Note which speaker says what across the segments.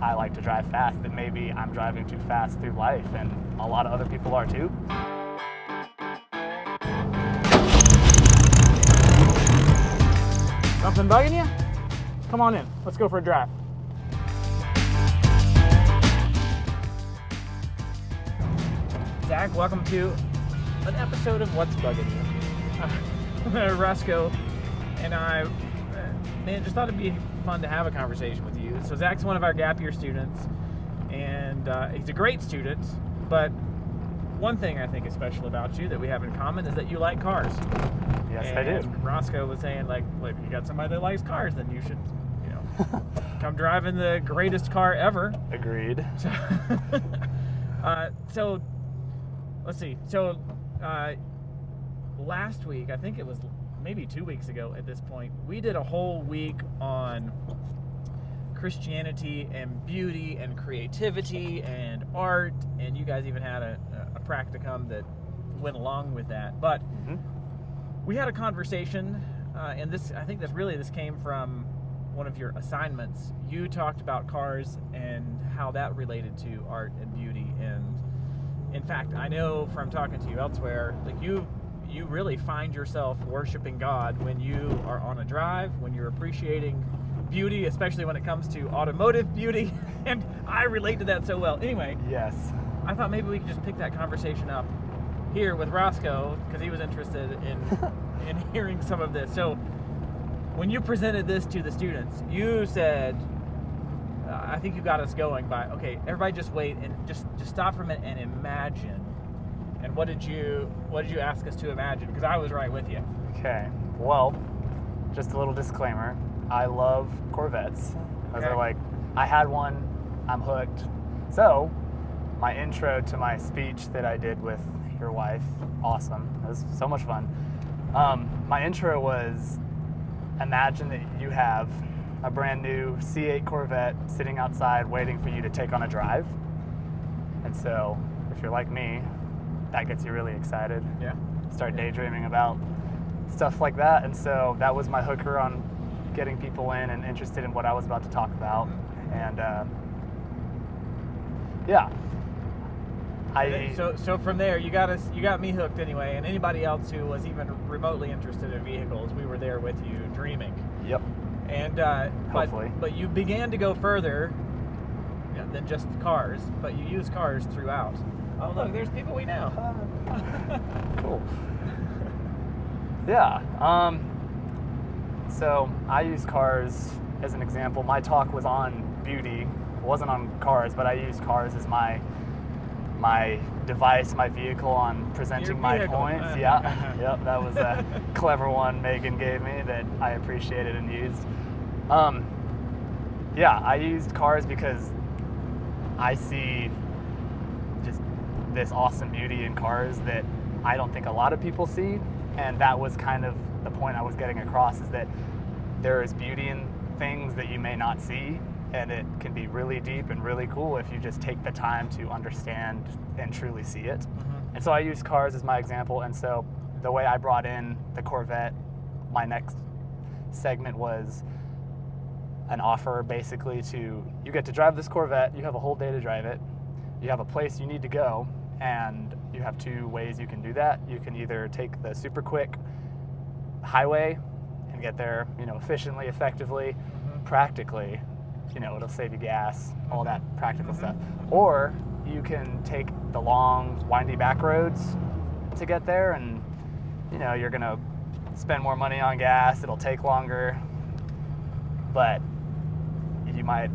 Speaker 1: I like to drive fast, that maybe I'm driving too fast through life, and a lot of other people are too.
Speaker 2: Something bugging you? Come on in. Let's go for a drive. Zach, welcome to an episode of What's Bugging You. Roscoe and I, just thought it'd be fun to have a conversation with you. So Zach's one of our gap year students, and he's a great student, but one thing I think is special about you that we have in common is that you like cars.
Speaker 1: Yes,
Speaker 2: and
Speaker 1: I do.
Speaker 2: Roscoe was saying, like, if you got somebody that likes cars, then you should, come drive in the greatest car ever.
Speaker 1: Agreed.
Speaker 2: So let's see. So last week, I think it was maybe 2 weeks ago at this point, we did a whole week on Christianity and beauty and creativity and art, and you guys even had a practicum that went along with that. But we had a conversation, and I think this came from one of your assignments. You talked about cars and how that related to art and beauty, and in fact, I know from talking to you elsewhere, like you really find yourself worshiping God when you are on a drive, when you're appreciating beauty, especially when it comes to automotive beauty, and I relate to that so well. Anyway,
Speaker 1: Yes.
Speaker 2: I thought maybe we could just pick that conversation up here with Roscoe, because he was interested in hearing some of this. So when you presented this to the students, you said, I think you got us going by, okay, everybody just wait and just stop for a minute and imagine. And what did you ask us to imagine? Because I was right with you.
Speaker 1: Okay. Well, just a little disclaimer. I love Corvettes.
Speaker 2: Okay.
Speaker 1: I had one. I'm hooked. So, my intro to my speech that I did with your wife, awesome. It was so much fun. My intro was, imagine that you have a brand new C8 Corvette sitting outside waiting for you to take on a drive. And so, if you're like me, that gets you really excited.
Speaker 2: Yeah.
Speaker 1: Start daydreaming about stuff like that. And so that was my hooker on getting people in and interested in what I was about to talk about. And yeah.
Speaker 2: So from there, you got me hooked anyway, and anybody else who was even remotely interested in vehicles, we were there with you dreaming.
Speaker 1: Yep.
Speaker 2: And
Speaker 1: Hopefully.
Speaker 2: but you began to go further than just cars, but you use cars throughout. Oh, look, there's people we know.
Speaker 1: Cool. Yeah. So I use cars as an example. My talk was on beauty. It wasn't on cars, but I use cars as my device, my vehicle on presenting my points. Yeah. Yep. That was a clever one Megan gave me that I appreciated and used. Yeah, I used cars because I see just this awesome beauty in cars that I don't think a lot of people see, and that was kind of the point I was getting across, is that there is beauty in things that you may not see, and it can be really deep and really cool if you just take the time to understand and truly see it. And so I use cars as my example, and so the way I brought in the Corvette, my next segment was an offer basically to, you get to drive this Corvette, you have a whole day to drive it, you have a place you need to go, and you have two ways you can do that. You can either take the super quick highway and get there, efficiently, effectively, practically, it'll save you gas, all that practical stuff. Or you can take the long, windy back roads to get there, and you're gonna spend more money on gas, it'll take longer, but you might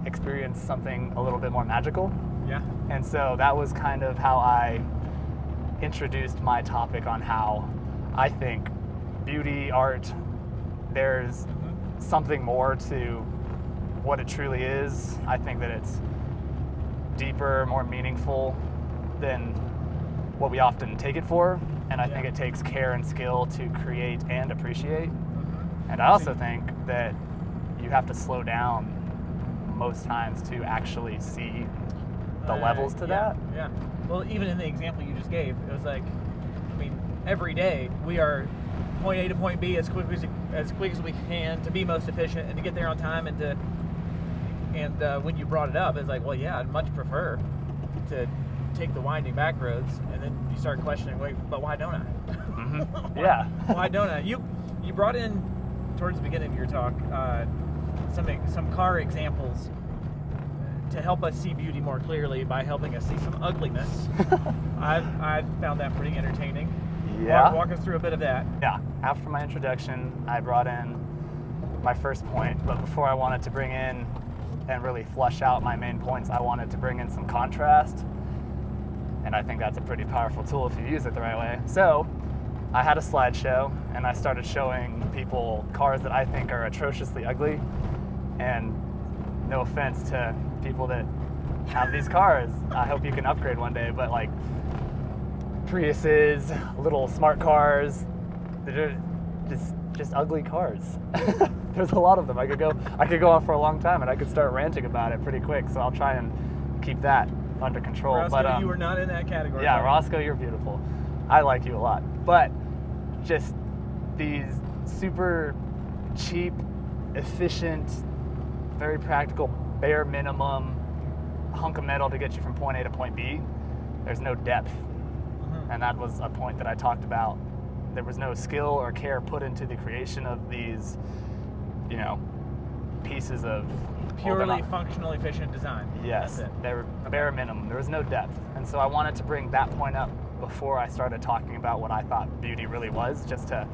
Speaker 1: experience something a little bit more magical.
Speaker 2: Yeah.
Speaker 1: And so that was kind of how I introduced my topic on how I think beauty, art, there's something more to what it truly is. I think that it's deeper, more meaningful than what we often take it for. And I think it takes care and skill to create and appreciate. And I also think that you have to slow down most times to actually see the levels to that.
Speaker 2: Yeah. Well, even in the example you just gave, it was like, every day we are point A to point B as quick as we can to be most efficient and to get there on time and to And when you brought it up, it's like, well, yeah, I'd much prefer to take the winding back roads. And then you start questioning, wait, but why don't I?
Speaker 1: Mm-hmm. Yeah.
Speaker 2: Why don't I? You brought in, towards the beginning of your talk, some car examples to help us see beauty more clearly by helping us see some ugliness. I've found that pretty entertaining.
Speaker 1: Yeah.
Speaker 2: Walk us through a bit of that.
Speaker 1: Yeah. After my introduction, I brought in my first point, but before I wanted to bring in and really flush out my main points, I wanted to bring in some contrast. And I think that's a pretty powerful tool if you use it the right way. So I had a slideshow and I started showing people cars that I think are atrociously ugly. And no offense to people that have these cars, I hope you can upgrade one day, but like Priuses, little smart cars, they're just ugly cars. There's a lot of them. I could go on for a long time and I could start ranting about it pretty quick, so I'll try and keep that under control.
Speaker 2: Roscoe,
Speaker 1: but
Speaker 2: you were not in that category.
Speaker 1: Yeah, Roscoe, you're beautiful. I like you a lot. But just these super cheap, efficient, very practical, bare minimum hunk of metal to get you from point A to point B. There's no depth. Mm-hmm. And that was a point that I talked about. There was no skill or care put into the creation of these, pieces of
Speaker 2: purely functional, efficient design.
Speaker 1: Yes, they were bare minimum. There was no depth. And so I wanted to bring that point up before I started talking about what I thought beauty really was, just to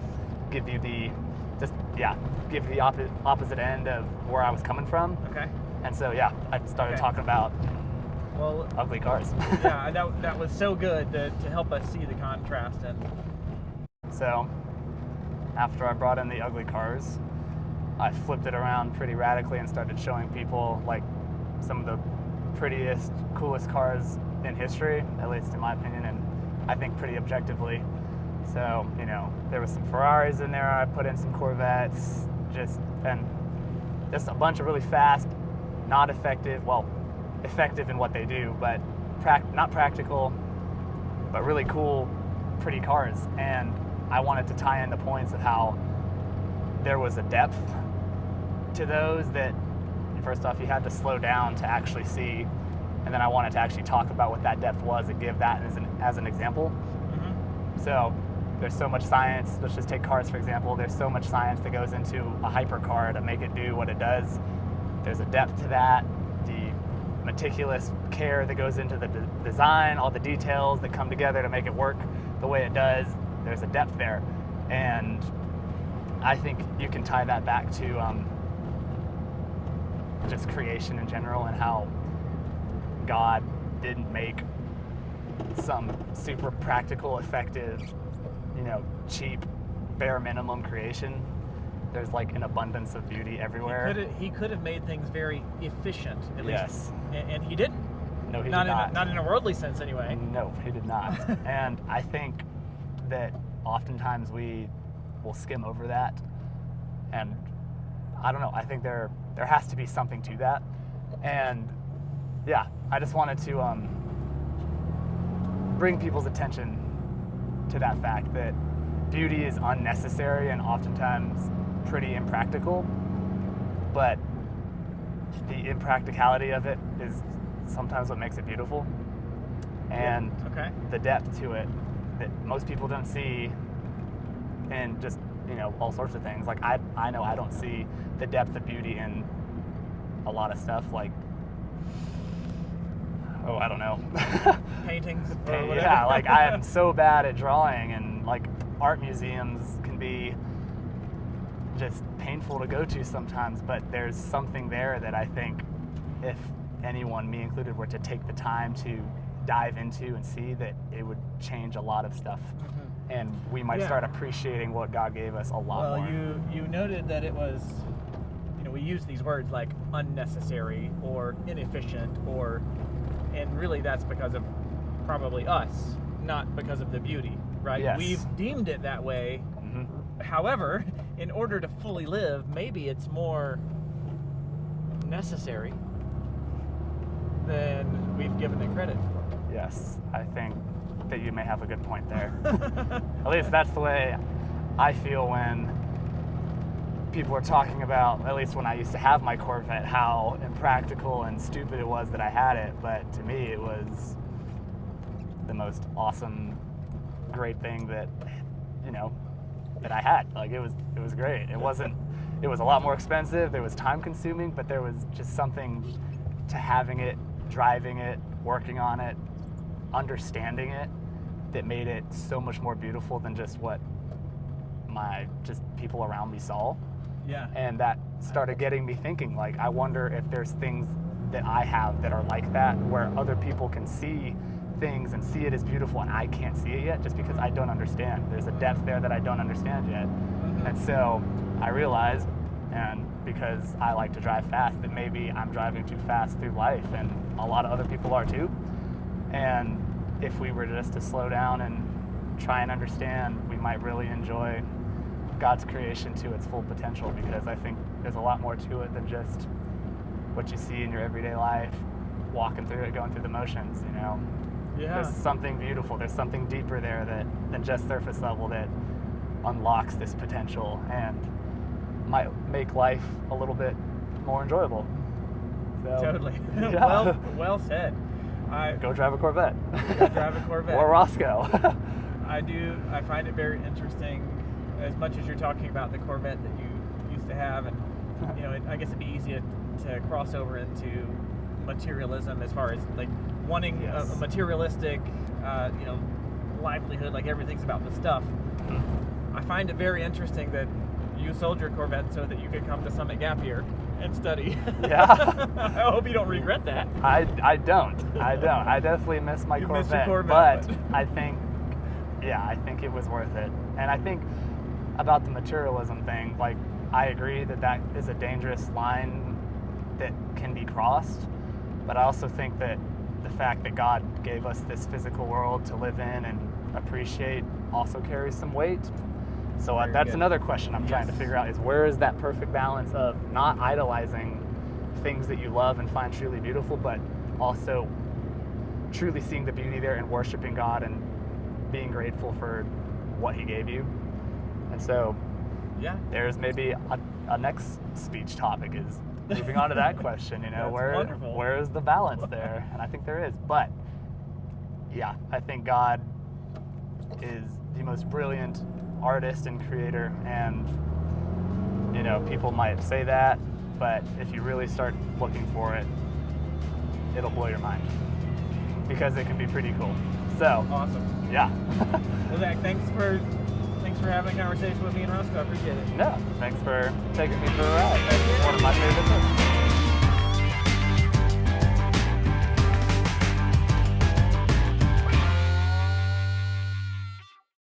Speaker 1: give you the opposite end of where I was coming from.
Speaker 2: Okay.
Speaker 1: And so, I started talking about ugly cars.
Speaker 2: Yeah, that was so good to help us see the contrast. And
Speaker 1: so, after I brought in the ugly cars, I flipped it around pretty radically and started showing people like some of the prettiest, coolest cars in history, at least in my opinion, and I think pretty objectively. So, there was some Ferraris in there. I put in some Corvettes, just a bunch of really fast, not effective, effective in what they do, but not practical, but really cool, pretty cars. And I wanted to tie in the points of how there was a depth to those that, first off, you had to slow down to actually see, and then I wanted to actually talk about what that depth was and give that as an example. Mm-hmm. So there's so much science. Let's just take cars, for example. There's so much science that goes into a hypercar to make it do what it does. There's a depth to that, the meticulous care that goes into the design, all the details that come together to make it work the way it does. There's a depth there. And I think you can tie that back to just creation in general and how God didn't make some super practical, effective, cheap, bare minimum creation. There's like an abundance of beauty everywhere.
Speaker 2: He could have made things very efficient, at least.
Speaker 1: Yes.
Speaker 2: And he didn't.
Speaker 1: No, he did not.
Speaker 2: Not in a worldly sense, anyway.
Speaker 1: No, he did not. And I think that oftentimes we will skim over that. And I don't know, I think there has to be something to that. And I just wanted to bring people's attention to that fact that beauty is unnecessary and oftentimes pretty impractical, but the impracticality of it is sometimes what makes it beautiful. And the depth to it that most people don't see, and just all sorts of things. Like I know I don't see the depth of beauty in a lot of stuff, like I don't know,
Speaker 2: paintings.
Speaker 1: Yeah, like I am so bad at drawing, and like art museums can be just painful to go to sometimes, but there's something there that I think if anyone, me included, were to take the time to dive into and see, that it would change a lot of stuff. Mm-hmm. And we might start appreciating what God gave us a lot more.
Speaker 2: Well, you noted that it was, we use these words like unnecessary or inefficient, and really that's because of probably us, not because of the beauty, right?
Speaker 1: Yes.
Speaker 2: We've deemed it that way. Mm-hmm. However, in order to fully live, maybe it's more necessary than we've given it credit for.
Speaker 1: Yes, I think that you may have a good point there. At least that's the way I feel when people were talking about, at least when I used to have my Corvette, how impractical and stupid it was that I had it. But to me, it was the most awesome, great thing that, that I had. Like, it was great. It was a lot more expensive. There was time consuming, but there was just something to having it, driving it, working on it, understanding it, that made it so much more beautiful than just what just people around me saw.
Speaker 2: Yeah.
Speaker 1: And that started getting me thinking, like, I wonder if there's things that I have that are like that, where other people can see things and see it as beautiful and I can't see it yet, just because I don't understand. There's a depth there that I don't understand yet. And so I realized, and because I like to drive fast, that maybe I'm driving too fast through life, and a lot of other people are too. And if we were just to slow down and try and understand, we might really enjoy God's creation to its full potential, because I think there's a lot more to it than just what you see in your everyday life, walking through it, going through the motions,
Speaker 2: Yeah.
Speaker 1: There's something beautiful, there's something deeper there than just surface level that unlocks this potential and might make life a little bit more enjoyable. So,
Speaker 2: Totally.
Speaker 1: Yeah.
Speaker 2: Well said.
Speaker 1: Go drive a Corvette.
Speaker 2: Go drive a Corvette.
Speaker 1: Or Roscoe.
Speaker 2: I find it very interesting, as much as you're talking about the Corvette that you used to have, and I guess it'd be easy to cross over into materialism, as far as like wanting
Speaker 1: Yes.
Speaker 2: a materialistic livelihood, like everything's about the stuff. I find it very interesting that you sold your Corvette so that you could come to Summit Gap here and study.
Speaker 1: Yeah.
Speaker 2: I hope you don't regret that.
Speaker 1: I don't. I definitely miss my
Speaker 2: You
Speaker 1: Corvette,
Speaker 2: miss your Corvette,
Speaker 1: but I think it was worth it. And I think about the materialism thing, like, I agree that is a dangerous line that can be crossed, but I also think that the fact that God gave us this physical world to live in and appreciate also carries some weight. So that's
Speaker 2: good.
Speaker 1: another question I'm trying to figure out, is where is that perfect balance of not idolizing things that you love and find truly beautiful, but also truly seeing the beauty there and worshiping God and being grateful for what He gave you. And so there's maybe a next speech topic, is moving on to that question,
Speaker 2: Wonderful.
Speaker 1: where is the balance there? And I think there is. But yeah, I think God is the most brilliant artist and creator, and people might say that, but if you really start looking for it, it'll blow your mind, because it can be pretty cool. So
Speaker 2: Awesome.
Speaker 1: yeah.
Speaker 2: Well, Zach, thanks for having a conversation with me and Roscoe. I appreciate it.
Speaker 1: No, thanks for taking me for a ride. One of my favorite things.